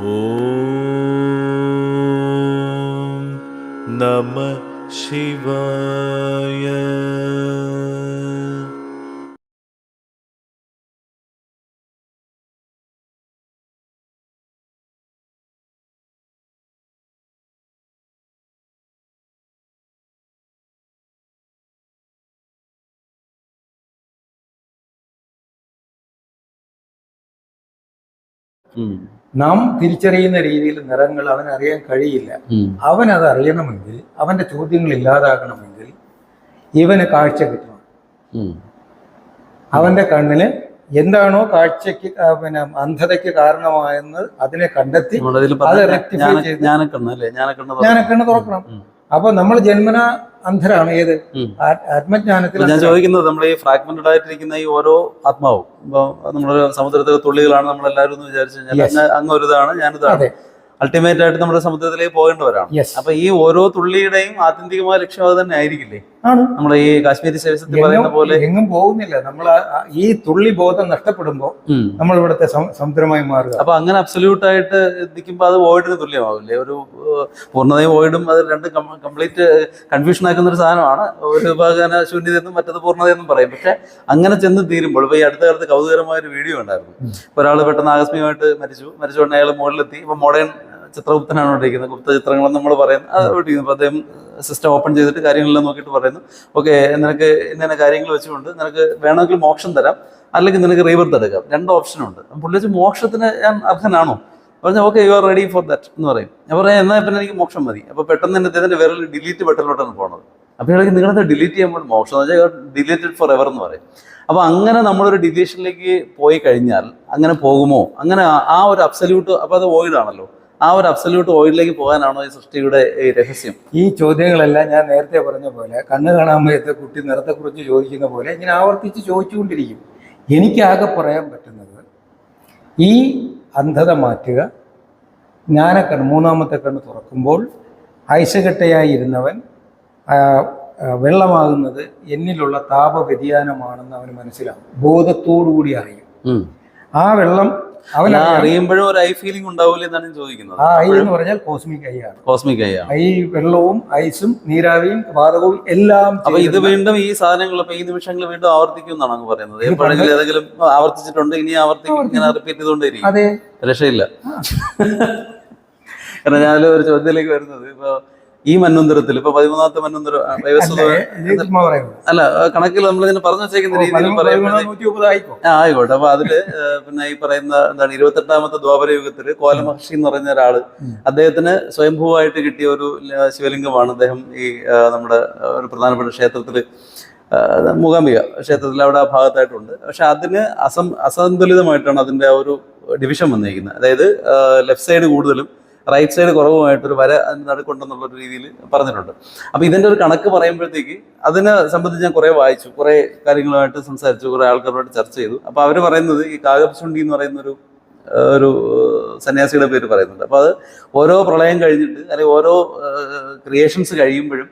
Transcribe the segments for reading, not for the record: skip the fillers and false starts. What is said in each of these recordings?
ഓം നമ ശിവായ. നാം തിരിച്ചറിയുന്ന രീതിയിൽ നിറങ്ങൾ അവനറിയാൻ കഴിയില്ല. അവനത് അറിയണമെങ്കിൽ, അവന്റെ ചോദ്യങ്ങൾ ഇല്ലാതാകണമെങ്കിൽ ഇവന് കാഴ്ച കിട്ടണം. അവന്റെ കണ്ണിന് എന്താണോ കാഴ്ചക്ക് അന്ധതയ്ക്ക് കാരണമായെന്ന് അതിനെ കണ്ടെത്തി അത് റെക്ടിഫൈ ചെയ്ത് ജ്ഞാനക്കണ്ണ് തുറക്കണം. അപ്പൊ നമ്മൾ ജന്മന അന്ധരാണ്. ഏത് ആത്മജ്ഞാനത്തിൽ ഞാൻ ചോദിക്കുന്നത്, നമ്മൾ ഈ ഫ്രാഗ്മെന്റഡ് ആയിട്ടിരിക്കുന്ന ഈ ഓരോ ആത്മാവും, ഇപ്പൊ നമ്മുടെ സമുദ്രത്തിലെ തുള്ളികളാണ് നമ്മളെല്ലാവരും എന്ന് വിചാരിച്ചു കഴിഞ്ഞാൽ അങ്ങ് ഒരു ഇതാണ്, ഞാനിതാണ്. അൾട്ടിമേറ്റ് ആയിട്ട് നമ്മുടെ സമുദ്രത്തിലേക്ക് പോകേണ്ടവരാണ്. അപ്പൊ ഈ ഓരോ തുള്ളിയുടെയും ആത്യന്തികമായ ലക്ഷ്യം അത് തന്നെ ആയിരിക്കില്ലേ? നമ്മുടെ ഈ കാശ്മീരി ശേഷത്തിൽ പറയുന്ന പോലെ എങ്ങും പോകുന്നില്ല. നമ്മൾ ഈ തുള്ളി ബോധം നഷ്ടപ്പെടുമ്പോ നമ്മൾ ഇവിടുത്തെ സമുദ്രമായി മാറുക. അപ്പൊ അങ്ങനെ അബ്സല്യൂട്ട് ആയിട്ട് നിൽക്കുമ്പോൾ അത് വോയിഡിന് തുല്യമാവില്ലേ? ഒരു പൂർണ്ണതയും വോയിഡും അത് രണ്ട് കംപ്ലീറ്റ് കൺഫ്യൂഷൻ ആക്കുന്ന ഒരു സാധനമാണ്. ഒരു ഭാഗം ശൂന്യതയെന്നും മറ്റത് പൂർണ്ണതയെന്നും പറയും. പക്ഷെ അങ്ങനെ ചെന്ന് തീരുമ്പോൾ, ഇപ്പൊ ഈ അടുത്ത കാലത്ത് കൗതുകരമായ ഒരു വീഡിയോ ഉണ്ടായിരുന്നു. ഒരാൾ പെട്ടെന്ന് ആകസ്മികമായിട്ട് മരിച്ചുകൊണ്ട് അയാൾ മുകളിലെത്തി. ഇപ്പൊ മോഡേൺ ചിത്രഗുപ്തനാണ് ഇരിക്കുന്നത്. ഗുപ്ത ചിത്രങ്ങളെന്ന് നമ്മൾ പറയുന്നത് അപ്പൊ അദ്ദേഹം സിസ്റ്റം ഓപ്പൺ ചെയ്തിട്ട് കാര്യങ്ങളെല്ലാം നോക്കിയിട്ട് പറയുന്നു, ഓക്കെ, നിനക്ക് ഇന്ന കാര്യങ്ങൾ വെച്ചുകൊണ്ട് നിനക്ക് വേണമെങ്കിൽ മോക്ഷം തരാം, അല്ലെങ്കിൽ നിനക്ക് റീബർത്ത് എടുക്കാം. രണ്ട് ഓപ്ഷനുണ്ട്. പുള്ളി വെച്ച് മോക്ഷത്തിന് ഞാൻ അർഹനാണോ? പറഞ്ഞാൽ okay, you are ready for that എന്ന് പറയും. ഞാൻ പറയാം, എന്നാൽ പിന്നെ എനിക്ക് മോക്ഷം മതി. അപ്പൊ പെട്ടെന്ന് തന്നെ ഇതിന്റെ വേറെ ഡിലീറ്റ് ബട്ടണിലോട്ടാണ് പോണത്. അപ്പോൾ നിങ്ങളത് ഡിലീറ്റ് ചെയ്യുമ്പോൾ മോക്ഷം എന്ന് വെച്ചാൽ ഡിലീറ്റഡ് ഫോർ എവർ എന്ന് പറയും. അപ്പൊ അങ്ങനെ നമ്മളൊരു ഡിലീഷനിലേക്ക് പോയി കഴിഞ്ഞാൽ അങ്ങനെ പോകുമോ? അങ്ങനെ ആ ഒരു അബ്സല്യൂട്ട്, അപ്പൊ അത് വോയിഡ് ആണല്ലോ. ആ ഒരു അബ്സല്യൂട്ട് വോയിഡിലേക്ക് പോകാനാണോ ഈ സൃഷ്ടിയുടെ രഹസ്യം? ഈ ചോദ്യങ്ങളെല്ലാം ഞാൻ നേരത്തെ പറഞ്ഞ പോലെ, കണ്ണ് കാണാൻ വയ്യാത്ത കുട്ടി നിറത്തെക്കുറിച്ച് ചോദിക്കുന്ന പോലെ ഇങ്ങനെ ആവർത്തിച്ച് ചോദിച്ചുകൊണ്ടിരിക്കും. എനിക്കാകെ പറയാൻ പറ്റുന്നത്, ഈ അന്ധത മാറ്റുക, ജ്ഞാനക്കണ്ണ്, മൂന്നാമത്തെ കണ്ണ് തുറക്കുമ്പോൾ ഐശകട്ടയായിരുന്നവൻ വെള്ളമാകുന്നത് എന്നിലുള്ള താപവ്യതിയാനമാണെന്ന് അവന് മനസ്സിലാവും. ബോധത്തോടുകൂടി അറിയും. ആ വെള്ളം അവൻ അറിയുമ്പോഴും ഒരു ഐ ഫീലിംഗ് ഉണ്ടാവില്ല എന്നാണ് ചോദിക്കുന്നത്. ആ ഐ എന്ന് പറഞ്ഞാൽ കോസ്മിക് ഐ ആണ്. കോസ്മിക് ഐ ആണ്. ഐ വെള്ളവും ഐസും നീരാവിയും വാതകവും എല്ലാം. അപ്പൊ ഇത് വീണ്ടും ഈ സാധനങ്ങൾ ഈ നിമിഷങ്ങൾ വീണ്ടും ആവർത്തിക്കും എന്നാണ് അങ്ങ് പറയുന്നത്. എപ്പോഴെങ്കിലും ഏതെങ്കിലും ആവർത്തിച്ചിട്ടുണ്ട്, ഇനി ആവർത്തിക്കും, ഇങ്ങനെ റിപ്പീറ്റ് ചെയ്തുകൊണ്ടേയിരിക്കും. അതെ, രക്ഷയില്ല. കാരണം ഞാൻ ഒരു ചോദ്യത്തിലേക്ക് വരുന്നത്, ഇപ്പൊ ഈ മന്വന്തരത്തിൽ ഇപ്പൊ 13ാമത്തെ മന്വന്തരം അല്ല, കണക്കിൽ നമ്മളിങ്ങനെ പറഞ്ഞു വെച്ചേക്കുന്ന രീതിയിൽ ആയിക്കോട്ടെ. അപ്പൊ അതില് പിന്നെ ഈ പറയുന്ന എന്താണ് 28ാമത്തെ ദ്വാപര യുഗത്തില് കോലമഹർഷി എന്ന് പറയുന്ന ഒരാള്, അദ്ദേഹത്തിന് സ്വയംഭൂവായിട്ട് കിട്ടിയ ഒരു ശിവലിംഗമാണ് അദ്ദേഹം ഈ നമ്മുടെ ഒരു പ്രധാനപ്പെട്ട ക്ഷേത്രത്തില്, മൂകാംബിക ക്ഷേത്രത്തിൽ അവിടെ ആ ഭാഗത്തായിട്ടുണ്ട്. പക്ഷെ അതിന് അസന്തുലിതമായിട്ടാണ് അതിന്റെ ആ ഒരു ഡിവിഷൻ വന്നിരിക്കുന്നത്. അതായത് ലെഫ്റ്റ് സൈഡ് കൂടുതലും റൈറ്റ് സൈഡ് കുറവുമായിട്ടൊരു വര അതിന് നടുക്കുണ്ടെന്നുള്ളൊരു രീതിയിൽ പറഞ്ഞിട്ടുണ്ട്. അപ്പോൾ ഇതിൻ്റെ ഒരു കണക്ക് പറയുമ്പോഴത്തേക്ക് അതിനെ സംബന്ധിച്ച് ഞാൻ കുറേ വായിച്ചു, കുറേ കാര്യങ്ങളുമായിട്ട് സംസാരിച്ചു, കുറേ ആൾക്കാരുമായിട്ട് ചർച്ച ചെയ്തു. അപ്പോൾ അവർ പറയുന്നത് ഈ കാകപശുണ്ടി എന്ന് പറയുന്ന ഒരു സന്യാസിയുടെ പേര് പറയുന്നുണ്ട്. അപ്പോൾ അത് ഓരോ പ്രളയം കഴിഞ്ഞിട്ട് അല്ലെങ്കിൽ ഓരോ ക്രിയേഷൻസ് കഴിയുമ്പോഴും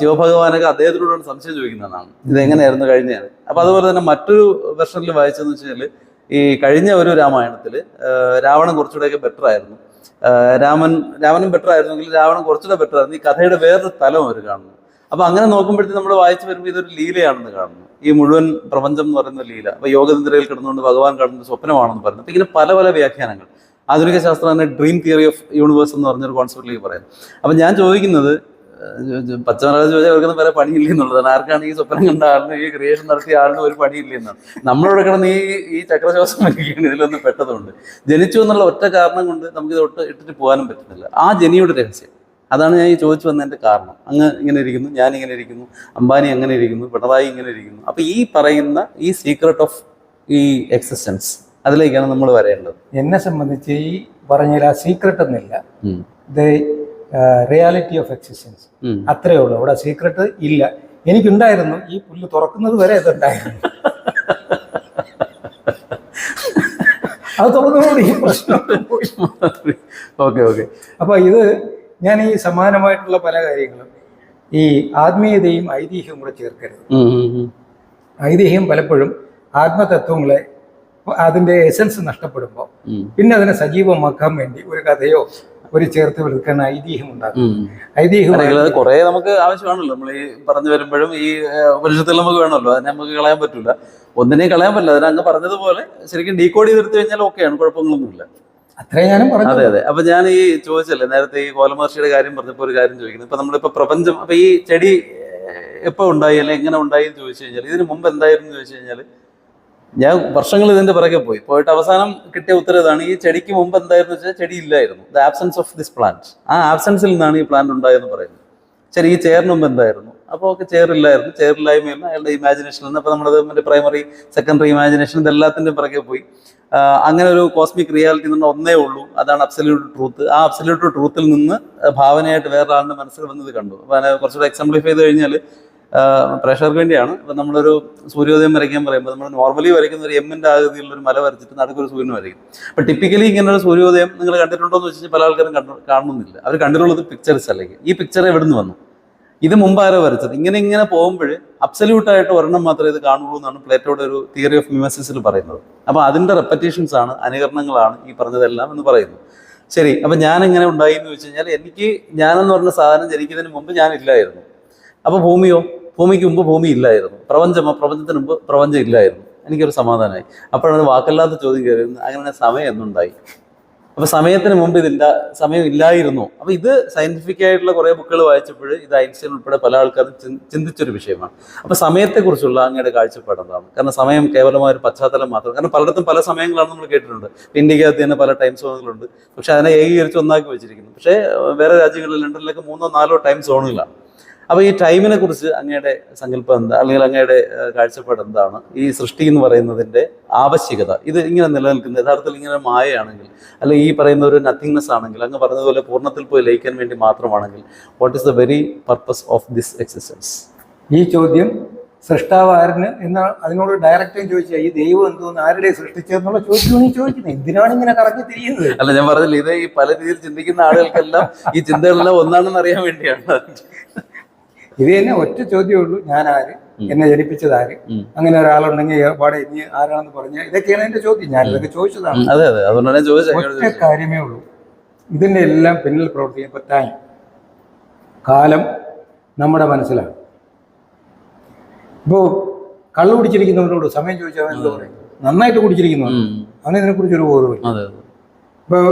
ശിവഭഗവാനൊക്കെ അദ്ദേഹത്തിനോടാണ് സംശയം ചോദിക്കുന്നതാണ്, ഇതെങ്ങനെയായിരുന്നു കഴിഞ്ഞാണ്. അപ്പോൾ അതുപോലെ തന്നെ മറ്റൊരു വെർഷനിൽ വായിച്ചതെന്ന് വെച്ച് കഴിഞ്ഞാൽ, ഈ കഴിഞ്ഞ ഒരു രാമായണത്തിൽ രാവണൻ കുറച്ചുകൂടെയൊക്കെ ബെറ്റർ ആയിരുന്നു. രാമനും ബെറ്റർ ആയിരുന്നെങ്കിൽ രാവണൻ കുറച്ചുകൂടെ ബെറ്റർ ആയിരുന്നു. ഈ കഥയുടെ വേറൊരു തലം അവർ കാണുന്നു. അപ്പൊ അങ്ങനെ നോക്കുമ്പോഴത്തേക്ക് നമ്മൾ വായിച്ചു വരുമ്പോൾ ഇതൊരു ലീലയാണെന്ന് കാണുന്നു. ഈ മുഴുവൻ പ്രപഞ്ചം എന്ന് പറയുന്ന ലീല. അപ്പൊ യോഗനിദ്രയിൽ കിടന്നുകൊണ്ട് ഭഗവാൻ കാണുന്ന സ്വപ്നമാണെന്ന് പറയുന്നത്. അപ്പൊ ഇങ്ങനെ പല പല വ്യാഖ്യാനങ്ങൾ ആധുനിക ശാസ്ത്രം തന്നെ ഡ്രീം തിയറി ഓഫ് യൂണിവേഴ്സ് എന്ന് പറഞ്ഞൊരു കോൺസെപ്റ്റിലേക്ക് പറയുന്നത്. അപ്പൊ ഞാൻ ചോദിക്കുന്നത്, പച്ചമലയാളം ചോദിച്ചാൽ അവർക്കൊന്നും വേറെ പണിയില്ല എന്നുള്ളതാണ്. ആർക്കാണ് ഈ സ്വപ്നം കണ്ട ആളിനും ഈ ക്രിയേഷൻ നടത്തിയ ആളിനും ഒരു പണിയില്ല എന്നാണ്. നമ്മളോട് കിടന്ന് ഈ ചക്രശ്വാസം വലിക്കുകയാണ് ഇതിലൊന്നും പെട്ടതുകൊണ്ട്. ജനിച്ചു എന്നുള്ള ഒറ്റ കാരണം കൊണ്ട് നമുക്കിത് ഇട്ടിട്ട് പോകാനും പറ്റുന്നില്ല. ആ ജനിയുടെ രഹസ്യം അതാണ് ഞാൻ ഈ ചോദിച്ചു വന്നതിൻ്റെ കാരണം. അങ്ങ് ഇങ്ങനെ ഇരിക്കുന്നു, ഞാനിങ്ങനെ ഇരിക്കുന്നു, അംബാനി അങ്ങനെ ഇരിക്കുന്നു, പിണറായി ഇങ്ങനെ ഇരിക്കുന്നു. അപ്പൊ ഈ പറയുന്ന ഈ സീക്രട്ട് ഓഫ് ഈ എക്സിസ്റ്റൻസ്, അതിലേക്കാണ് നമ്മൾ വരേണ്ടത്. എന്നെ സംബന്ധിച്ച് ഈ പറഞ്ഞാൽ ആ സീക്രട്ട് ഒന്നുമില്ല, റിയാലിറ്റി ഓഫ് എക്സിസ്റ്റൻസ്, അത്രേ ഉള്ളൂ. അവിടെ സീക്രട്ട് ഇല്ല. എനിക്കുണ്ടായിരുന്നു, ഈ പുല്ല് തുറക്കുന്നത് വരെ ഇതുണ്ടായിരുന്നു. അത് തുറന്നതോടെ ഈ പ്രശ്നം. ഓക്കെ. അപ്പൊ ഇത് ഞാൻ ഈ സമാനമായിട്ടുള്ള പല കാര്യങ്ങളും, ഈ ആത്മീയതയും ഐതിഹ്യവും കൂടെ ചേർക്കരുത്. ഐതിഹ്യം പലപ്പോഴും ആത്മതത്വങ്ങളെ അതിൻ്റെ എസൻസ് നഷ്ടപ്പെടുമ്പോൾ പിന്നെ അതിനെ സജീവമാക്കാൻ വേണ്ടി ഒരു കഥയോ ഒരു ചേർത്ത് വിളിക്കാൻ ഐതിഹ്യം ഉണ്ടാക്കും. ഐതിഹ്യം കുറെ നമുക്ക് ആവശ്യമാണല്ലോ. നമ്മൾ ഈ പറഞ്ഞു വരുമ്പോഴും ഈ ഉപനിഷത്തിൽ നമുക്ക് വേണമല്ലോ, അതിനെ നമുക്ക് കളയാൻ പറ്റില്ല, ഒന്നിനെയും കളയാൻ പറ്റില്ല. അതിനെ അങ്ങ് പറഞ്ഞതുപോലെ ശരിക്കും ഡീകോഡ് ചെയ്തെടുത്തു കഴിഞ്ഞാൽ ഓക്കെയാണ്, കുഴപ്പങ്ങളൊന്നുമില്ല. അത്രേ ഞാനും പറഞ്ഞു. അതെ അതെ. അപ്പൊ ഞാൻ ഈ ചോദിച്ചല്ലേ നേരത്തെ ഈ കോലമഹർഷിയുടെ കാര്യം പറഞ്ഞപ്പോൾ ഒരു കാര്യം ചോദിക്കുന്നത്, ഇപ്പൊ നമ്മളിപ്പോ പ്രപഞ്ചം, അപ്പൊ ഈ ചെടി എപ്പോ ഉണ്ടായി അല്ലെ എങ്ങനെ ഉണ്ടായി എന്ന് ചോദിച്ചു കഴിഞ്ഞാൽ, ഇതിന് മുമ്പ് എന്തായിരുന്നു ചോദിച്ചു കഴിഞ്ഞാൽ, ഞാൻ വർഷങ്ങൾ ഇതിന്റെ പിറകെ പോയിട്ട് അവസാനം കിട്ടിയ ഉത്തരം ഇതാണ്: ഈ ചെടിക്ക് മുമ്പ് എന്തായിരുന്നു വെച്ചാൽ ചെടി ഇല്ലായിരുന്നു, the absence of this plant. ആ ആബ്സെൻസിൽ നിന്നാണ് ഈ പ്ലാന്റ് ഉണ്ടായെന്ന് പറയുന്നത്. ശരി, ഈ ചെയറിന് മുമ്പ് എന്തായിരുന്നു? അപ്പോൾ ഒക്കെ ചെയറില്ലായിരുന്നു, ചെയറില്ലായ്മയെന്ന് അയാളുടെ ഇമാജിനേഷനിൽ നിന്ന്. അപ്പോൾ നമ്മളത് മറ്റേ പ്രൈമറി സെക്കൻഡറി ഇമാജിനേഷൻ ഇതെല്ലാത്തിൻ്റെ പിറകെ പോയി. അങ്ങനെ ഒരു കോസ്മിക് റിയാലിറ്റി നിന്ന് ഒന്നേ ഉള്ളൂ, അതാണ് അബ്സല്യൂട്ട് ട്രൂത്ത്. ആ അബ്സല്യൂട്ട് ട്രൂത്തിൽ നിന്ന് ഭാവനയായിട്ട് വേറൊരാളുടെ മനസ്സിൽ വന്നത് കണ്ടു. അപ്പോൾ അതിനെ കുറച്ചുകൂടെ എക്സാംപ്ലിഫൈ ചെയ്ത് കഴിഞ്ഞാൽ, പ്രേക്ഷകർക്ക് വേണ്ടിയാണ്. ഇപ്പം നമ്മളൊരു സൂര്യോദയം വരയ്ക്കാൻ പറയുമ്പോൾ നമ്മൾ നോർമലി വരയ്ക്കുന്ന ഒരു എമ്മിൻ്റെ ആകൃതിയുള്ള ഒരു മല വരച്ചിട്ട് നടുക്കൊരു സൂര്യൻ വരയ്ക്കും. അപ്പം ടിപ്പിക്കലി ഇങ്ങനെ ഒരു സൂര്യോദയം നിങ്ങൾ കണ്ടിട്ടുണ്ടോ എന്ന് വെച്ച് കഴിഞ്ഞാൽ പല ആൾക്കാരും കാണുന്നില്ല. അവർ കണ്ടിട്ടുള്ളത് പിക്ചേഴ്സ് അല്ലെങ്കിൽ ഈ പിക്ചർ എവിടെ നിന്ന് വന്നു, ഇത് മുമ്പ് ആരോ വരച്ചത്, ഇങ്ങനെ പോകുമ്പോൾ അബ്സല്യൂട്ടായിട്ട് ഒരെണ്ണം മാത്രമേ ഇത് കാണുള്ളൂ എന്നാണ് പ്ലേറ്റോയുടെ ഒരു തിയറി ഓഫ് മിമസിസിൽ പറയുന്നത്. അപ്പോൾ അതിൻ്റെ റെപ്പറ്റേഷൻസ് ആണ്, അനുകരണങ്ങളാണ് ഈ പറഞ്ഞതെല്ലാം എന്ന് പറയുന്നു. ശരി, അപ്പം ഞാൻ എങ്ങനെ ഉണ്ടായി എന്ന് വെച്ച് കഴിഞ്ഞാൽ, എനിക്ക് ഞാനെന്ന് പറഞ്ഞ സാധനം ജനിക്കുന്നതിന് മുമ്പ് ഞാനില്ലായിരുന്നു. അപ്പോൾ ഭൂമിക്ക് മുമ്പ് ഭൂമി ഇല്ലായിരുന്നു. പ്രപഞ്ചത്തിന് മുമ്പ് പ്രപഞ്ചം ഇല്ലായിരുന്നു. എനിക്കൊരു സമാധാനമായി. അപ്പോഴാണ് വാക്കല്ലാത്ത ചോദ്യം കയറിയത്, അങ്ങനെ സമയം എന്നുണ്ടായി? അപ്പോൾ സമയത്തിന് മുമ്പ് സമയം ഇല്ലായിരുന്നു. അപ്പോൾ ഇത് സയന്റിഫിക് ആയിട്ടുള്ള കുറേ ബുക്കുകൾ വായിച്ചപ്പോൾ ഇത് ഐൻസ്റ്റൈൻ ഉൾപ്പെടെ പല ആൾക്കാരും ചിന്തിച്ചൊരു വിഷയമാണ്. അപ്പോൾ സമയത്തെക്കുറിച്ചുള്ള അങ്ങയുടെ കാഴ്ചപ്പാട് എന്താണ്? കാരണം സമയം കേവലമായ ഒരു പശ്ചാത്തലം മാത്രം. കാരണം പലയിടത്തും പല സമയങ്ങളാണ് നമ്മൾ കേട്ടിട്ടുണ്ട്. ഇന്ത്യക്കകത്ത് തന്നെ പല ടൈം സോണുകളുണ്ട്, പക്ഷെ അതിനെ ഏകീകരിച്ച് ഒന്നാക്കി വെച്ചിരിക്കുന്നു. പക്ഷേ വേറെ രാജ്യങ്ങളിൽ, ലണ്ടനിലൊക്കെ 3-4 ടൈം സോണുകളാണ്. അപ്പോൾ ഈ ടൈമിനെ കുറിച്ച് അങ്ങയുടെ സങ്കല്പം എന്താ, അല്ലെങ്കിൽ അങ്ങയുടെ കാഴ്ചപ്പാട് എന്താണ്? ഈ സൃഷ്ടി എന്ന് പറയുന്നതിൻ്റെ ആവശ്യകത, ഇത് ഇങ്ങനെ നിലനിൽക്കുന്നത് യഥാർത്ഥത്തിൽ ഇങ്ങനെ മായയാണെങ്കിൽ, അല്ലെങ്കിൽ ഈ പറയുന്ന ഒരു നത്തിങ്നെസ് ആണെങ്കിൽ, അങ്ങ് പറഞ്ഞതുപോലെ പൂർണ്ണത്തിൽ പോയി ലയിക്കാൻ വേണ്ടി മാത്രമാണെങ്കിൽ, what is the very purpose of this existence? ഈ ചോദ്യം സൃഷ്ടാവ് ആരിന് എന്ന അതിനോട് ഡയറക്റ്റും ചോദിച്ചാൽ, ഈ ദൈവം എന്തോന്ന് ആരുടെ സൃഷ്ടിച്ചതെന്നുള്ള ചോദ്യമാണ് ഈ ചോദിക്കുന്നത്. എന്തിനാണ് ഇങ്ങനെ കറങ്ങി തിരിയുന്നത്? അല്ല, ഞാൻ പറഞ്ഞില്ല, ഇത് ഈ പല രീതിയിൽ ചിന്തിക്കുന്ന ആളുകൾക്കെല്ലാം ഈ ചിന്തകളെല്ലാം ഒന്നാണെന്ന് അറിയാൻ വേണ്ടിയാണ്. ഇത് തന്നെ ഒറ്റ ചോദ്യമേ ഉള്ളൂ: ഞാൻ ആര്, എന്നെ ജനിപ്പിച്ചത് ആര്, അങ്ങനെ ഒരാളുണ്ടെങ്കിൽ പാടെ ഇനി ആരാണെന്ന് പറഞ്ഞാൽ, ഇതൊക്കെയാണ് എന്റെ ചോദ്യം. ഞാൻ ഇതൊക്കെ ചോദിച്ചതാണ്. ഒറ്റ കാര്യമേ ഉള്ളൂ ഇതിന്റെ എല്ലാം പിന്നിൽ പ്രവർത്തിക്കാൻ. ഇപ്പൊ ടൈം, കാലം നമ്മുടെ മനസ്സിലാണ്. ഇപ്പോൾ കള്ളു കുടിച്ചിരിക്കുന്നവരോട് സമയം ചോദിച്ചാൽ അവൻ എന്താ പറയും? നന്നായിട്ട് കുടിച്ചിരിക്കുന്നവൻ, അവനെ കുറിച്ചൊരു ബോധമില്ല. ഇപ്പോൾ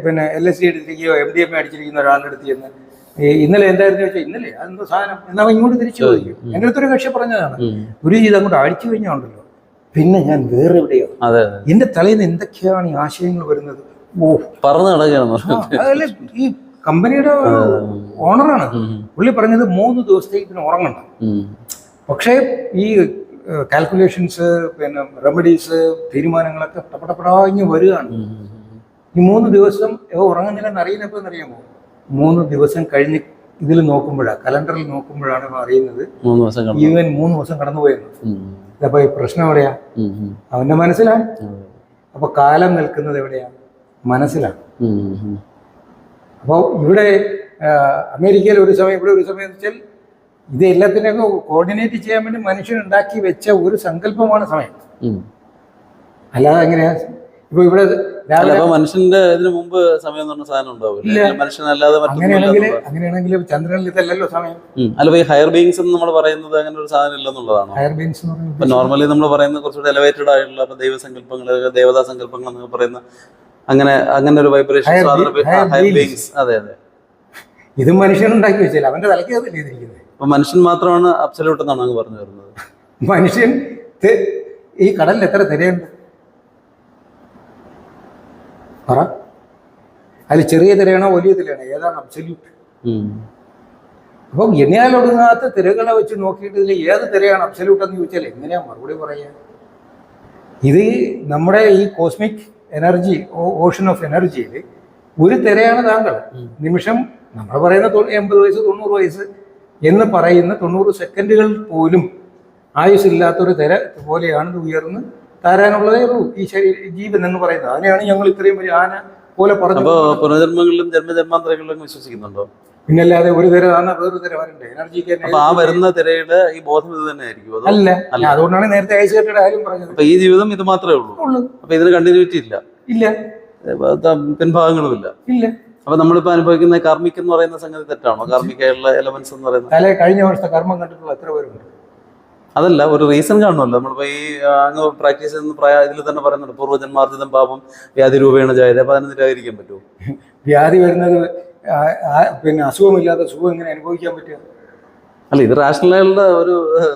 പിന്നെ LSD എടുത്തിരിക്കുകയോ MDMA അടിച്ചിരിക്കുന്ന ഒരാളുടെ അടുത്ത് ചെന്ന് ഇന്നലെ എന്തായിരുന്നു ചോദിച്ചാൽ, ഇന്നലെ അതെന്തോ സാധനം എന്നാ ഇങ്ങോട്ട് തിരിച്ചു ചോദിക്കും. എൻ്റെ അടുത്തൊരു കക്ഷി പറഞ്ഞതാണ്, ഒരു ചെയ്ത് അങ്ങോട്ട് അഴിച്ചു കഴിഞ്ഞുണ്ടല്ലോ, പിന്നെ ഞാൻ വേറെ എവിടെയോ, എന്റെ തലയിൽ നിന്ന് എന്തൊക്കെയാണ് ഈ ആശയങ്ങൾ വരുന്നത്. അതല്ലേ ഈ കമ്പനിയുടെ ഓണറാണ് പുള്ളി പറഞ്ഞത്, 3 ദിവസത്തേക്ക് പിന്നെ ഉറങ്ങണ്ട. പക്ഷേ ഈ കാൽക്കുലേഷൻസ്, പിന്നെ റെമഡീസ്, തീരുമാനങ്ങളൊക്കെ പടപടാഞ്ഞ് വരികയാണ്. ഈ 3 ദിവസം ഉറങ്ങുന്നില്ലെന്ന് അറിയുന്നപ്പോൾ എന്നറിയാമോ? 3 ദിവസം കഴിഞ്ഞ് ഇതിൽ നോക്കുമ്പോഴാണ്, കലണ്ടറിൽ നോക്കുമ്പോഴാണ് അറിയുന്നത് ഈവൻ 3 ദിവസം കടന്നുപോയെന്ന്. അപ്പൊ ഈ പ്രശ്നം എവിടെയാ? അവന്റെ മനസ്സിലാണ്. അപ്പൊ കാലം നിൽക്കുന്നത് എവിടെയാ? മനസ്സിലാണ്. അപ്പോൾ ഇവിടെ അമേരിക്കയിൽ ഒരു സമയം, ഇവിടെ ഒരു സമയം എന്ന് വെച്ചാൽ, ഇത് എല്ലാത്തിനെയൊക്കെ കോർഡിനേറ്റ് ചെയ്യാൻ വേണ്ടി മനുഷ്യൻ ഉണ്ടാക്കി വെച്ച ഒരു സങ്കല്പമാണ് സമയം. അല്ലാതെ എങ്ങനെയാ? ഇപ്പൊ ഇവിടെ മനുഷ്യന്റെ ഇതിനു മുമ്പ് സമയം എന്ന് പറഞ്ഞ സാധനം ഉണ്ടാവില്ല. മനുഷ്യനല്ലാതെ അങ്ങനെയാണെങ്കിൽ ചന്ദ്രനിൽ ഇതല്ലല്ലോ സമയം. അല്ല, ഈ ഹയർ ബീങ്സ് എന്ന് നമ്മൾ പറയുന്നത് അങ്ങനെ ഒരു സാധനം ഇല്ലെന്നുള്ളതാണ്. ഹയർ ബീങ്സ് ഇപ്പൊ നോർമലി നമ്മൾ പറയുന്നത് കുറച്ചുകൂടി എലവേറ്റഡ് ആയിട്ടുള്ള ദൈവസങ്കല്പങ്ങൾ, ദേവതാ സങ്കല്പങ്ങൾ എന്നൊക്കെ പറയുന്ന അങ്ങനെ ഒരു വൈബ്രേഷൻ. അതെ അതെ, ഇത് മനുഷ്യനുണ്ടാക്കി വെച്ചാൽ അവന്റെ തലയ്ക്ക് ചെയ്തിരിക്കുന്നത്. അപ്പൊ മനുഷ്യൻ മാത്രമാണ് അബ്സല്യൂട്ട് എന്നാണ് അങ്ങ് പറഞ്ഞു വരുന്നത്. മനുഷ്യൻ ഈ കടലിൽ എത്ര തിരയുണ്ട് പറ? അതിൽ ചെറിയ തിരയാണോ വലിയ തിരയാണോ? ഏതാണ് അബ്സല്യൂട്ട്? അപ്പം എണ്ണയാലൊടുങ്ങാത്ത തിരകളെ വെച്ച് നോക്കിയിട്ട് ഇതിൽ ഏത് തിരയാണ് അബ്സല്യൂട്ട് എന്ന് ചോദിച്ചാൽ എങ്ങനെയാ മറുപടി പറയുക? ഇത് നമ്മുടെ ഈ കോസ്മിക് എനർജി, ഓഷൻ ഓഫ് എനർജിയിൽ ഒരു തിരയാണ് താങ്കൾ. നിമിഷം നമ്മൾ പറയുന്ന 80 വയസ്സ് 90 വയസ്സ് എന്ന് പറയുന്ന 90 സെക്കൻഡുകൾ പോലും ആയുസ്സില്ലാത്തൊരു തിര പോലെയാണ് ഇത് ഉയർന്ന് താരാനുള്ളതേ ഉള്ളൂ ഈ ജീവൻ എന്ന് പറയുന്നത്. അതിനെയാണ് ഞങ്ങൾ ഇത്രയും വലിയ ആന പോലെ പറഞ്ഞു. പുനർജന്മങ്ങളിലും ജന്മജന്മാന്തരങ്ങളിലും വിശ്വസിക്കുന്നുണ്ടോ? പിന്നല്ലാതെ ഒരു തിര താന്ന വേറൊരു തിര വരണ്ടേ, എനർജിക്ക് തന്നെ. അപ്പൊ ആ വരുന്ന തിരയുടെ ഈ ബോധം ഇത് തന്നെ ആയിരിക്കും അതോ? അല്ല, അതുകൊണ്ടാണ് നേരത്തെ ഐസ് കെട്ടിയുടെ കാര്യം പറഞ്ഞത്. അപ്പൊ ഈ ജീവിതം ഇത് മാത്രമേ ഉള്ളൂ. അപ്പൊ ഇതിന് കണ്ടിന്യൂറ്റി ഇല്ല, ഇല്ല, പിൻഭാഗങ്ങളും ഇല്ല. ഇല്ല. അപ്പൊ നമ്മളിപ്പോ അനുഭവിക്കുന്ന കാർമിക് എന്ന് പറയുന്ന സംഗതി തെറ്റാണോ? കാർമികമായുള്ള എലമെന്റ്സ് എന്ന് പറയുന്നത് കഴിഞ്ഞ വർഷത്തെ കർമ്മം കണ്ടിട്ടുള്ള എത്ര പേരുണ്ട്? അതല്ല, ഒരു റീസൺ കാണുമല്ലോ. നമ്മളിപ്പോ ഈ അങ്ങ് പ്രാക്ടീസ് ചെയ്യുന്ന ഇതിൽ തന്നെ പറയുന്നുണ്ട് പൂർവ്വജന്മാർജിതം പാപം വ്യാധി രൂപേണ ജായത്. അപ്പൊ അതിന് നിരാകരിക്കാൻ പറ്റുമോ? വ്യാധി വരുന്നത് പിന്നെ അസുഖമില്ലാത്ത സുഖം എങ്ങനെ അനുഭവിക്കാൻ പറ്റുക? അല്ല, ഇത് റാഷണലായുള്ള ഒരു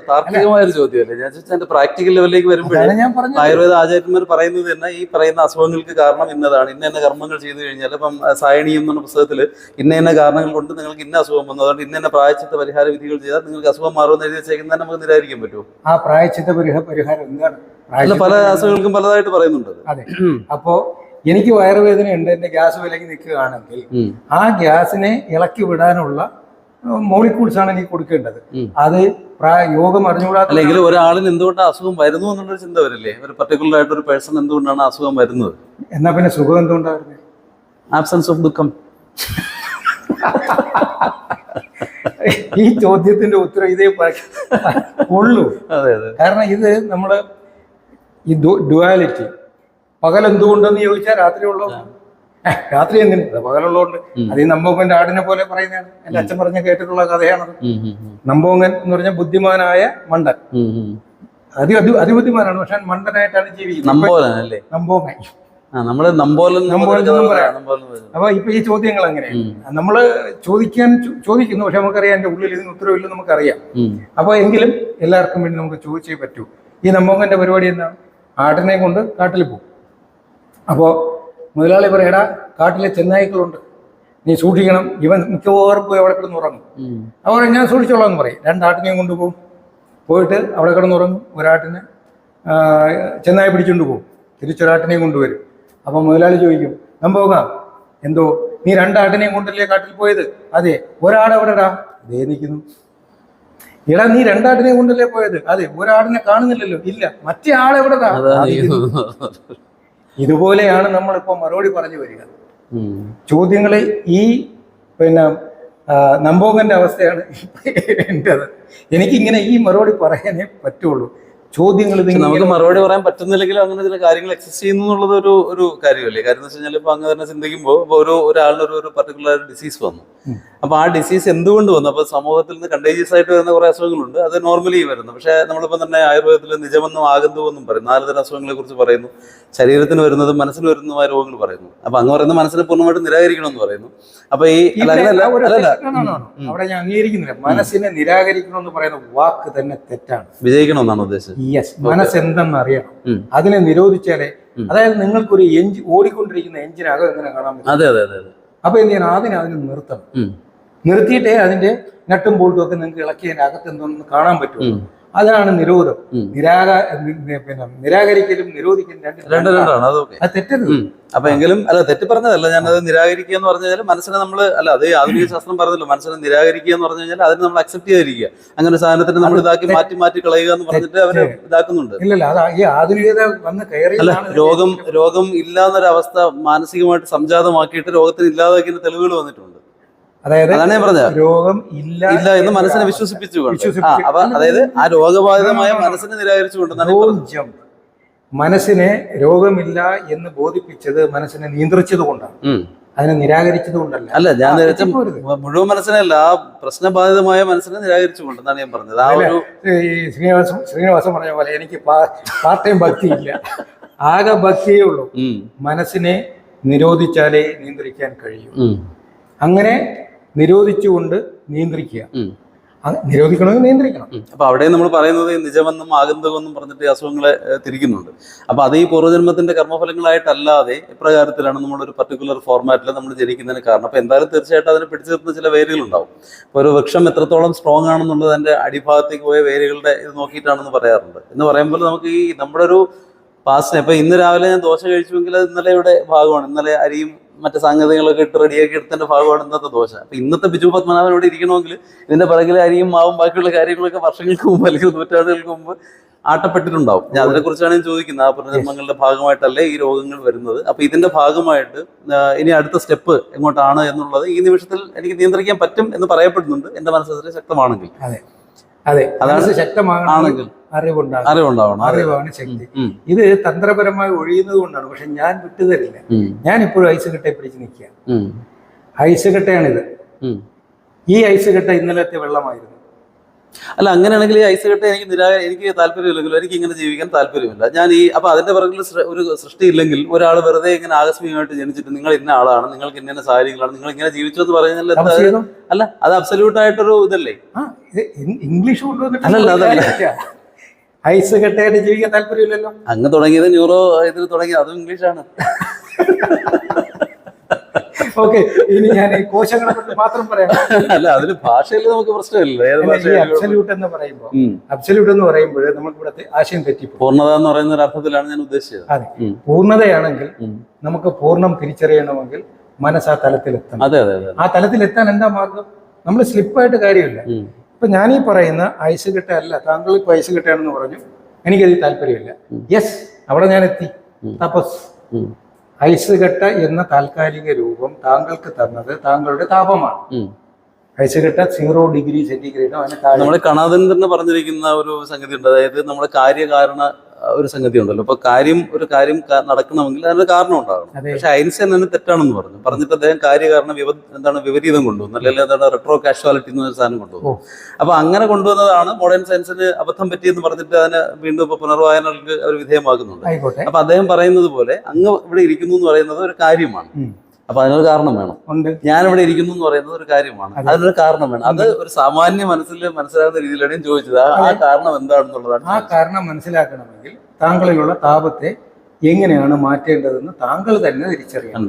താർക്കികമായ ഒരു ചോദ്യമല്ലേ. ഞാൻ ചോദിച്ചാൽ എന്റെ പ്രാക്ടിക്കൽ ലെവലിലേക്ക് വരുമ്പോഴേ ആയുർവേദ ആചാര്യന്മാർ പറയുന്നത് തന്നെ ഈ പറയുന്ന അസുഖങ്ങൾക്ക് കാരണം ഇന്നതാണ്, ഇന്ന കർമ്മങ്ങൾ ചെയ്തു കഴിഞ്ഞാൽ, ഇപ്പം സായണീയം എന്ന പുസ്തകത്തിൽ ഇന്ന കാരണങ്ങൾ കൊണ്ട് നിങ്ങൾക്ക് ഇന്ന അസുഖം വന്നു, അതുകൊണ്ട് ഇന്ന പ്രായച്ചിത്ത പരിഹാര വിധികൾ ചെയ്താൽ നിങ്ങൾക്ക് അസുഖം മാറുമെന്ന് എഴുതി വെച്ചേക്കുന്നത് നമുക്ക് നിരാകരിക്കാൻ പറ്റുമോ? ആ പ്രായച്ചിത്ത പരിഹാരം എന്താണ്? അല്ല, പല അസുഖങ്ങൾക്കും പലതായിട്ട് പറയുന്നുണ്ട്. അതെ. അപ്പോ എനിക്ക് വയറുവേദന ഉണ്ട്, എന്റെ ഗ്യാസ് വിലക്ക് നിൽക്കുകയാണെങ്കിൽ ആ ഗ്യാസിനെ ഇളക്കി വിടാനുള്ള മോളിക്യൂൾസ് ആണ് എനിക്ക് കൊടുക്കേണ്ടത്. അത് യോഗം അറിഞ്ഞുകൂടാ. അല്ലെങ്കിൽ ഒരാളിന് എന്തുകൊണ്ടാണ് അസുഖം വരുന്നു എന്നുള്ളൊരു ചിന്ത വരില്ലേ? ഒരു പർട്ടിക്കുലർ ആയിട്ട് ഒരു പേഴ്സൺ എന്തുകൊണ്ടാണ് അസുഖം വരുന്നത്? എന്നാ പിന്നെ സുഖം എന്തുകൊണ്ടാണ്? ആബ്സെൻസ് ഓഫ് ദുഃഖം. ഈ ചോദ്യത്തിന്റെ ഉത്തരം ഇതേ ഉള്ളൂ. അതെ അതെ. കാരണം ഇത് നമ്മള് ഈ ഡുവാലിറ്റി, പകൽ എന്തുകൊണ്ടെന്ന് ചോദിച്ചാൽ രാത്രി ഉള്ളത്, രാത്രി എന്തിന്, പകലുള്ളതുകൊണ്ട്. അത് ഈ നമ്പോങ്ങന്റെ ആടിനെ പോലെ പറയുന്നതാണ്. എന്റെ അച്ഛൻ പറഞ്ഞ കേട്ടിട്ടുള്ള കഥയാണത്. നമ്പോങ്ങൻ എന്ന് പറഞ്ഞ ബുദ്ധിമാനായ മണ്ടൻ, അതിബുദ്ധിമാനാണ്, പക്ഷെ മണ്ടനായിട്ടാണ് ജീവിക്കുന്നത്. നമ്പോങ്ങൻ. അപ്പൊ ഇപ്പൊ ഈ ചോദ്യങ്ങൾ അങ്ങനെയാണ് നമ്മള് ചോദിക്കുന്നു, പക്ഷെ നമുക്കറിയാം എന്റെ ഉള്ളിൽ ഇതിന് ഉത്തരവില്ലെന്ന് നമുക്കറിയാം. അപ്പൊ എങ്കിലും എല്ലാവർക്കും വേണ്ടി നമുക്ക് ചോദിച്ചേ പറ്റൂ. ഈ നമ്പോങ്ങന്റെ പരിപാടി എന്താണ്? ആട്ടിനെ കൊണ്ട് കാട്ടിൽ പോകും. അപ്പോ മുതലാളി പറയടാ, കാട്ടിലെ ചെന്നായ്ക്കളുണ്ട്, നീ സൂക്ഷിക്കണം, ഇവൻ മിക്കവാറും പോയി അവിടെ കിടന്നുറങ്ങും. അവർ ഞാൻ സൂക്ഷിച്ചോളാം എന്ന് പറയും. രണ്ടാട്ടിനെയും കൊണ്ടുപോകും. പോയിട്ട് അവിടെ കിടന്നുറങ്ങും. ഒരാട്ടിനെ ചെന്നായി പിടിച്ചുകൊണ്ട് പോകും. തിരിച്ചൊരാട്ടിനെയും കൊണ്ടുവരും. അപ്പം മുതലാളി ചോദിക്കും, നമ്പോകാം എന്തോ, നീ രണ്ടാട്ടിനെയും കൊണ്ടല്ലേ കാട്ടിൽ പോയത്? അതെ. ഒരാടെവിടെടാ? ദേ നിൽക്കുന്നു. എടാ, നീ രണ്ടാട്ടിനെയും കൊണ്ടല്ലേ പോയത്? അതെ. ഒരാടിനെ കാണുന്നില്ലല്ലോ. ഇല്ല. മറ്റേ ആളെവിടെടാ? ഇതുപോലെയാണ് നമ്മളിപ്പോൾ മറുപടി പറഞ്ഞു വരിക. ചോദ്യങ്ങൾ ഈ പിന്നെ നമ്പോങ്ങന്റെ അവസ്ഥയാണ് എൻ്റെത്. എനിക്കിങ്ങനെ ഈ മറുപടി പറയാനേ പറ്റുള്ളൂ. ചോദ്യങ്ങൾ നമുക്ക് മറുപടി പറയാൻ പറ്റുന്നില്ലെങ്കിലും അങ്ങനെ ചില കാര്യങ്ങൾ എക്സിസ്റ്റ് ചെയ്യുന്നു എന്നുള്ളത് ഒരു കാര്യമല്ലേ? കാര്യം എന്ന് വെച്ച് കഴിഞ്ഞാൽ ഇപ്പൊ അങ്ങനെ തന്നെ ചിന്തിക്കുമ്പോൾ ഒരാളിന് ഒരു പർട്ടിക്കുലർ ഡിസീസ് വന്നു. അപ്പൊ ആ ഡിസീസ് എന്തുകൊണ്ട് വന്നു? അപ്പൊ സമൂഹത്തിൽ നിന്ന് കണ്ടേജിയസ് ആയിട്ട് വരുന്ന കുറെ അസുഖങ്ങളുണ്ട്, അത് നോർമലി വരുന്നു. പക്ഷെ നമ്മളിപ്പോ തന്നെ ആയുർവേദത്തിൽ നിജമെന്നും ആഗന്തുവെന്നും പറയും, 4 തരം അസുഖങ്ങളെ കുറിച്ച് പറയുന്നു. ശരീരത്തിന് വരുന്നതും മനസ്സിന് വരുന്നതുമായ രോഗങ്ങൾ പറയുന്നു. അപ്പൊ അങ്ങ് പറയുന്ന മനസ്സിനെ പൂർണ്ണമായിട്ട് നിരാകരിക്കണമെന്ന് പറയുന്നു. അപ്പൊ അവിടെ ഞാൻ അംഗീകരിക്കുന്നില്ല. മനസ്സിനെ നിരാകരിക്കണമെന്ന് പറയുന്ന വാക്ക് തന്നെ തെറ്റാണ്. വിജയിക്കണമെന്നാണ് ഉദ്ദേശം. യെസ്. മനസ്സ് എന്തെന്ന് അറിയണം, അതിനെ നിരോധിച്ചാലേ. അതായത് നിങ്ങൾക്കൊരു ഓടിക്കൊണ്ടിരിക്കുന്ന എഞ്ചിനകം എങ്ങനെ കാണാൻ പറ്റും? അതെ അതെ അതെ. അപ്പൊ എന്ത് ചെയ്യണം? അതിനെ നിർത്തണം. നിർത്തിയിട്ടേ അതിന്റെ നട്ടും ബോൾട്ടും ഒക്കെ നിങ്ങൾക്ക് ഇളക്കിയതിന്റെ അകത്ത് എന്തോന്ന് കാണാൻ പറ്റും. അതാണ് നിരോധം. നിരാകരിക്കലും നിരോധിക്കലും രണ്ടാണ്. അത് തെറ്റരുത്. അപ്പൊ എങ്കിലും തെറ്റി പറഞ്ഞതല്ല, ഞാനത് നിരാകരിക്കുക എന്ന് പറഞ്ഞു കഴിഞ്ഞാൽ മനസ്സിനെ നമ്മൾ അത് ആധുനിക ശാസ്ത്രം പറഞ്ഞല്ലോ, മനസ്സിനെ നിരാകരിക്കുക എന്ന് പറഞ്ഞു കഴിഞ്ഞാൽ അതിന് നമ്മൾ അക്സെപ്റ്റ് ചെയ്തിരിക്കുക. അങ്ങനെ ഒരു സാധനത്തിന് നമ്മൾ ഇതാക്കി മാറ്റി കളയുക എന്ന് പറഞ്ഞിട്ട് അവര് ഇതാക്കുന്നുണ്ട്. ഇല്ലല്ല, അത് ഈ ആധുനികത വന്ന് കയറി. അല്ല, രോഗം ഇല്ലാന്നൊരവസ്ഥ മാനസികമായിട്ട് സംജാതമാക്കിയിട്ട് രോഗത്തിന് ഇല്ലാതാക്കിയ തെളിവുകൾ വന്നിട്ടുണ്ട്. അതായത് അതാണ് ഞാൻ പറഞ്ഞത്, രോഗം ഇല്ല എന്ന് മനസ്സിനെ വിശ്വസിപ്പിച്ചുകൊണ്ട്. അപ്പൊ അതായത് ആ രോഗബാധിതമായ മനസ്സിനെ നിരാകരിച്ചുകൊണ്ട് മനസ്സിനെ രോഗമില്ല എന്ന് ബോധിപ്പിച്ചത് മനസ്സിനെ നിയന്ത്രിച്ചത് കൊണ്ടാണ്, അതിനെ നിരാകരിച്ചത് കൊണ്ടല്ല. അല്ല, ഞാൻ നേരത്തെ മുഴുവൻ മനസ്സിനല്ല, ആ പ്രശ്നബാധിതമായ മനസ്സിനെ നിരാകരിച്ചുകൊണ്ടെന്നാണ് ഞാൻ പറഞ്ഞത്. ആ ഒരു ശ്രീനിവാസം പറഞ്ഞ പോലെ എനിക്ക് പാർട്ട് ടൈം ഭക്തിയില്ല, ആകെ ഭക്തിയേ ഉള്ളൂ. മനസ്സിനെ നിരോധിച്ചാലേ നിയന്ത്രിക്കാൻ കഴിയും. അങ്ങനെ നിരോധിച്ചുകൊണ്ട് നിയന്ത്രിക്കുക. നിരോധിക്കണമെങ്കിൽ നിയന്ത്രിക്കണം. അപ്പൊ അവിടെ നമ്മൾ പറയുന്നത് നിജമെന്നും ആഗന്തമെന്നും പറഞ്ഞിട്ട് അസുഖങ്ങളെ തിരിക്കുന്നുണ്ട്. അപ്പൊ അത് ഈ പൂർവ്വജന്മത്തിന്റെ കർമ്മഫലങ്ങളായിട്ടല്ലാതെ ഇപ്രകാരത്തിലാണ് നമ്മളൊരു പർട്ടിക്കുലർ ഫോർമാറ്റിൽ നമ്മൾ ജനിക്കുന്നതിന് കാരണം. അപ്പൊ എന്തായാലും തീർച്ചയായിട്ടും അതിനെ പിടിച്ചു നിർത്തുന്ന ചില വേരുകൾ ഉണ്ടാവും. ഇപ്പൊ ഒരു വൃക്ഷം എത്രത്തോളം സ്ട്രോങ് ആണെന്നുള്ളത് അതിന്റെ അടിഭാഗത്തേക്ക് പോയ വേരുകളുടെ ഇത് നോക്കിയിട്ടാണെന്ന് പറയാറുണ്ട്. എന്ന് പറയുമ്പോൾ നമുക്ക് ഈ നമ്മുടെ ഒരു പാസ്റ്റിനെ, ഇപ്പൊ ഇന്ന് രാവിലെ ഞാൻ ദോശ കഴിച്ചുവെങ്കിൽ അത് ഇന്നലെയുടെ ഭാഗമാണ്, ഇന്നലെ അരിയും മറ്റു സാങ്കേതികളൊക്കെ ഇട്ട് റെഡിയാക്കി എടുത്തതിന്റെ ഭാഗമാണ് ഇന്നത്തെ ദോശ. അപ്പൊ ഇന്നത്തെ ബിജു പത്മനാഭൻ ഇവിടെ ഇരിക്കണമെങ്കിൽ ഇതിന്റെ പിറകിലെ അരിയും മാവും ബാക്കിയുള്ള കാര്യങ്ങളൊക്കെ വർഷങ്ങൾക്ക് മുമ്പ് അല്ലെങ്കിൽ നൂറ്റാണ്ടുകൾക്ക് മുമ്പ് ആട്ടപ്പെട്ടിട്ടുണ്ടാവും. ഞാൻ അതിനെക്കുറിച്ചാണ് ഞാൻ ചോദിക്കുന്നത്. ആ പുനർജന്മങ്ങളുടെ ഭാഗമായിട്ടല്ലേ ഈ രോഗങ്ങൾ വരുന്നത്? അപ്പൊ ഇതിന്റെ ഭാഗമായിട്ട് ഇനി അടുത്ത സ്റ്റെപ്പ് എങ്ങോട്ടാണ് എന്നുള്ളത് ഈ നിമിഷത്തിൽ എനിക്ക് നിയന്ത്രിക്കാൻ പറ്റും എന്ന് പറയപ്പെടുന്നുണ്ട്, എന്റെ മനസ്സിൽ ശക്തമാണെങ്കിൽ. അതെ, അതാണ് ശക്തമാണെങ്കിൽ അറിവുണ്ടാവണം. അറിവാണ് ശക്തി. ഇത് തന്ത്രപരമായി ഒഴിയുന്നത് കൊണ്ടാണ്. പക്ഷെ ഞാൻ വിട്ടുതരില്ല. ഞാൻ ഇപ്പോഴും ഐസ് കെട്ടെ പിടിച്ച് നിൽക്കുക. ഐസ് കെട്ടയാണിത്. ഈ ഐസ് കെട്ട ഇന്നലത്തെ വെള്ളമായിരുന്നു. അല്ല, അങ്ങനെയാണെങ്കിൽ ഈ ഐസ് കെട്ട എനിക്ക് താല്പര്യമില്ലെങ്കിലും എനിക്ക് ഇങ്ങനെ ജീവിക്കാൻ താല്പര്യമില്ല. ഞാൻ അപ്പൊ അതിന്റെ പിറകിൽ ഒരു സൃഷ്ടി ഇല്ലെങ്കിൽ ഒരാൾ വെറുതെ ഇങ്ങനെ ആകസ്മികമായിട്ട് ജനിച്ചിട്ട് നിങ്ങൾ ഇന്ന ആളാണ്, നിങ്ങൾക്ക് ഇന്ന സാഹചര്യങ്ങളാണ്, നിങ്ങൾ ഇങ്ങനെ ജീവിച്ചു എന്ന് പറയുന്നത് അല്ല, അത് അബ്സല്യൂട്ട് ആയിട്ടൊരു ഇതല്ലേ? ഇംഗ്ലീഷ് കൊണ്ടുവന്നിട്ട് ഐസ് കെട്ടയായിട്ട് ജീവിക്കാൻ താല്പര്യമില്ലല്ലോ. അങ്ങ് തുടങ്ങിയത് ന്യൂറോ ഇതിൽ തുടങ്ങിയത് അതും ഇംഗ്ലീഷാണ്. ഓക്കെ, ഇനി ഞാൻ കോശങ്ങളെ പറ്റി മാത്രം പറയാം. അല്ല, അതിന് ഭാഷയിൽ നമുക്ക് പ്രശ്നമില്ല. അബ്സല്യൂട്ട് എന്ന് പറയുമ്പോൾ നമുക്ക് ഇവിടെ ആശയം തെറ്റി. പൂർണ്ണത എന്ന് പറയുന്ന ഒരു അർത്ഥത്തിലാണ് ഞാൻ ഉദ്ദേശിച്ചത്. അതെ, പൂർണ്ണതയാണെങ്കിൽ നമുക്ക് പൂർണ്ണം തിരിച്ചറിയണമെങ്കിൽ മനസ്സ് ആ തലത്തിലെത്തണം. അതെ അതെ അതെ. ആ തലത്തിലെത്താൻ എന്താ മാർഗം? നമ്മൾ സ്ലിപ്പായിട്ട് കാര്യമില്ല. ഇപ്പൊ ഞാനീ പറയുന്ന ഐസ് കെട്ട അല്ല, താങ്കൾ ഇപ്പൊ ഐസ് കെട്ടാണെന്ന് പറഞ്ഞു, എനിക്കതിൽ താല്പര്യമില്ല. യെസ്, അവിടെ ഞാൻ എത്തി. തപസ്. ഐസ് കെട്ട എന്ന താൽക്കാലിക രൂപം താങ്കൾക്ക് തന്നത് താങ്കളുടെ താപമാണ്. ഐസ് കെട്ട 0 ഡിഗ്രി സെന്റിഗ്രേഡോ നമ്മുടെ കണാദൻ തന്നെ പറഞ്ഞിരിക്കുന്ന ഒരു സംഗതി ഉണ്ട്. അതായത് നമ്മുടെ കാര്യകാരണ ഒരു സംഗതി ഉണ്ടല്ലോ. അപ്പൊ ഒരു കാര്യം നടക്കണമെങ്കിൽ അതിനൊരു കാരണം ഉണ്ടാകണം. പക്ഷെ ഐൻസ്റ്റൈൻ തന്നെ തെറ്റാണെന്ന് പറഞ്ഞിട്ട് അദ്ദേഹം കാര്യകാരണ വിപരീതം കൊണ്ടുവന്നു, അല്ലെങ്കിൽ എന്താണ് റെട്രോ കാഷ്വാലിറ്റി എന്നൊരു സാധനം കൊണ്ടുവന്നു. അപ്പൊ അങ്ങനെ കൊണ്ടുവന്നതാണ് മോഡേൺ സയൻസിന് അബദ്ധം പറ്റിയെന്ന് പറഞ്ഞിട്ട് അതിനെ വീണ്ടും ഇപ്പൊ പുനർവായനകൾക്ക് അവർ വിധേയമാക്കുന്നുണ്ട്. അപ്പൊ അദ്ദേഹം പറയുന്നത് പോലെ അങ്ങ് ഇവിടെ ഇരിക്കുന്നു എന്ന് പറയുന്നത് ഒരു കാര്യമാണ്. അപ്പൊ അതിനൊരു കാരണം വേണം. ഞാനിവിടെ ഇരിക്കുന്നു എന്ന് പറയുന്നത് ഒരു കാര്യമാണ്, അതിനൊരു കാരണം വേണം. അത് ഒരു സാമാന്യ മനസ്സിലാകുന്ന രീതിയിലാണ് ഞാൻ ചോദിച്ചത്. ആ കാരണം എന്താണെന്നുള്ളതാണ്. ആ കാരണം മനസ്സിലാക്കണമെങ്കിൽ താങ്കളിലുള്ള താപത്തെ എങ്ങനെയാണ് മാറ്റേണ്ടതെന്ന് താങ്കൾ തന്നെ തിരിച്ചറിയണം.